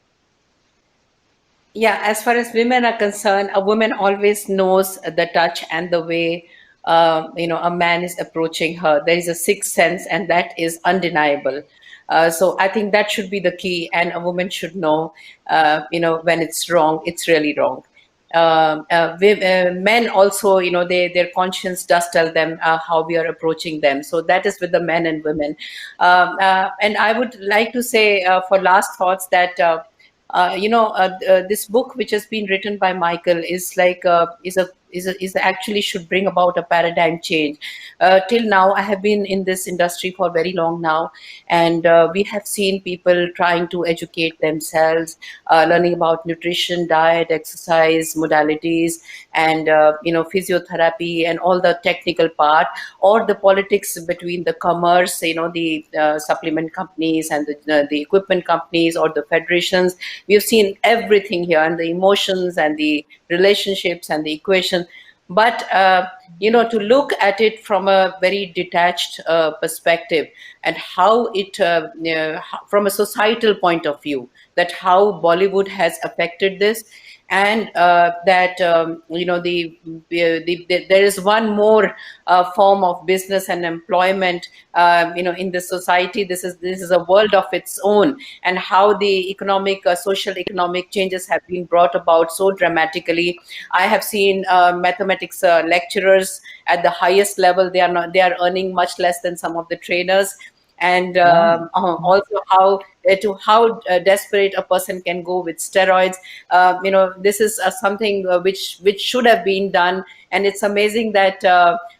Yeah, as far as women are concerned, a woman always knows the touch and the way a man is approaching her. There is a sixth sense, and that is undeniable. So I think that should be the key, and a woman should know, when it's wrong, it's really wrong. Men also, their conscience does tell them how we are approaching them. So that is with the men and women. And I would like to say for last thoughts that this book which has been written by Michael is like is actually should bring about a paradigm change. Till now, I have been in this industry for very long now, and we have seen people trying to educate themselves, learning about nutrition, diet, exercise, modalities, and physiotherapy, and all the technical part, or the politics between the commerce, the supplement companies and the equipment companies, or the federations. We have seen everything here, and the emotions and the relationships and the equation. But to look at it from a very detached perspective, and how it from a societal point of view, that how Bollywood has affected this, and that there is one more form of business and employment in the society. This is a world of its own, and how the social economic changes have been brought about so dramatically. I have seen mathematics lecturers at the highest level. They are earning much less than some of the trainers. And also how desperate a person can go with steroids. This is something which should have been done, and it's amazing that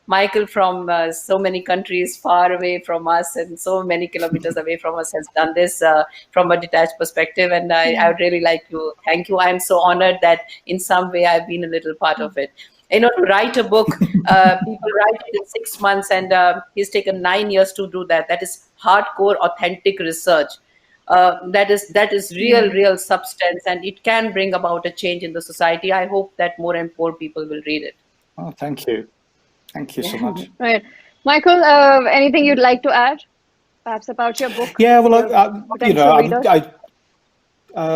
Michael from so many countries far away from us and so many kilometers away from us has done this from a detached perspective, and I would really like to thank you. I'm so honored that in some way I've been a little part of it. To write a book, people write it in 6 months, and he's taken 9 years to do that. That is hardcore, authentic research. That is real substance, and it can bring about a change in the society. I hope that more and more people will read it. Oh, thank you. Thank you so much. Right. Michael, anything you'd like to add, perhaps about your book? Yeah, well,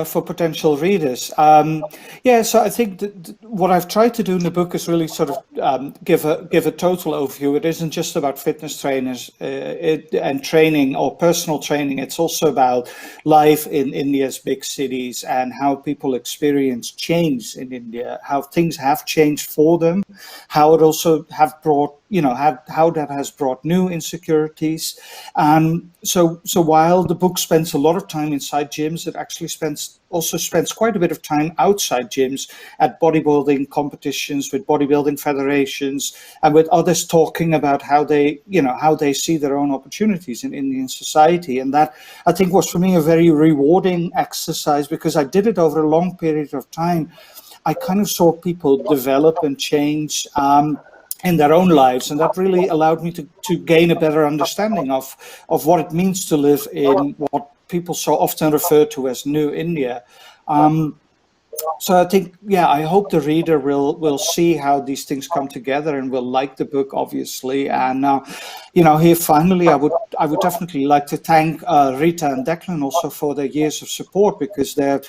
for potential readers. So I think that what I've tried to do in the book is really sort of give a total overview. It isn't just about fitness trainers and training or personal training. It's also about life in India's big cities and how people experience change in India, how things have changed for them, how it also have brought, how that has brought new insecurities. So while the book spends a lot of time inside gyms, it actually also spends quite a bit of time outside gyms at bodybuilding competitions with bodybuilding federations and with others talking about how they see their own opportunities in Indian society. And that, I think, was for me a very rewarding exercise, because I did it over a long period of time. I kind of saw people develop and change in their own lives, and that really allowed me to gain a better understanding of what it means to live in what people so often refer to as New India. So I think, I hope the reader will see how these things come together and will like the book, obviously. And here finally, I would definitely like to thank Rita and Declan also for their years of support, because their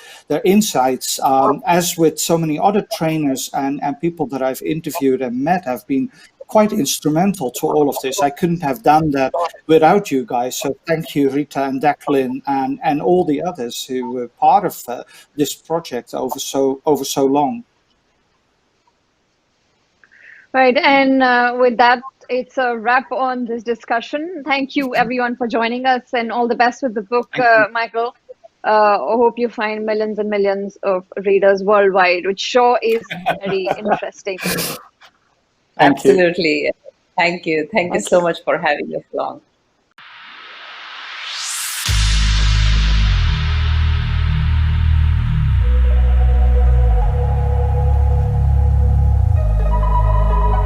insights, as with so many other trainers and people that I've interviewed and met, have been quite instrumental to all of this. I couldn't have done that without you guys. So thank you, Rita and Declan, and all the others who were part of this project over so long. Right, and with that, it's a wrap on this discussion. Thank you, everyone, for joining us, and all the best with the book, Michael. I hope you find millions and millions of readers worldwide, which sure is very interesting. Absolutely. Thank you. Thank you so much for having us along.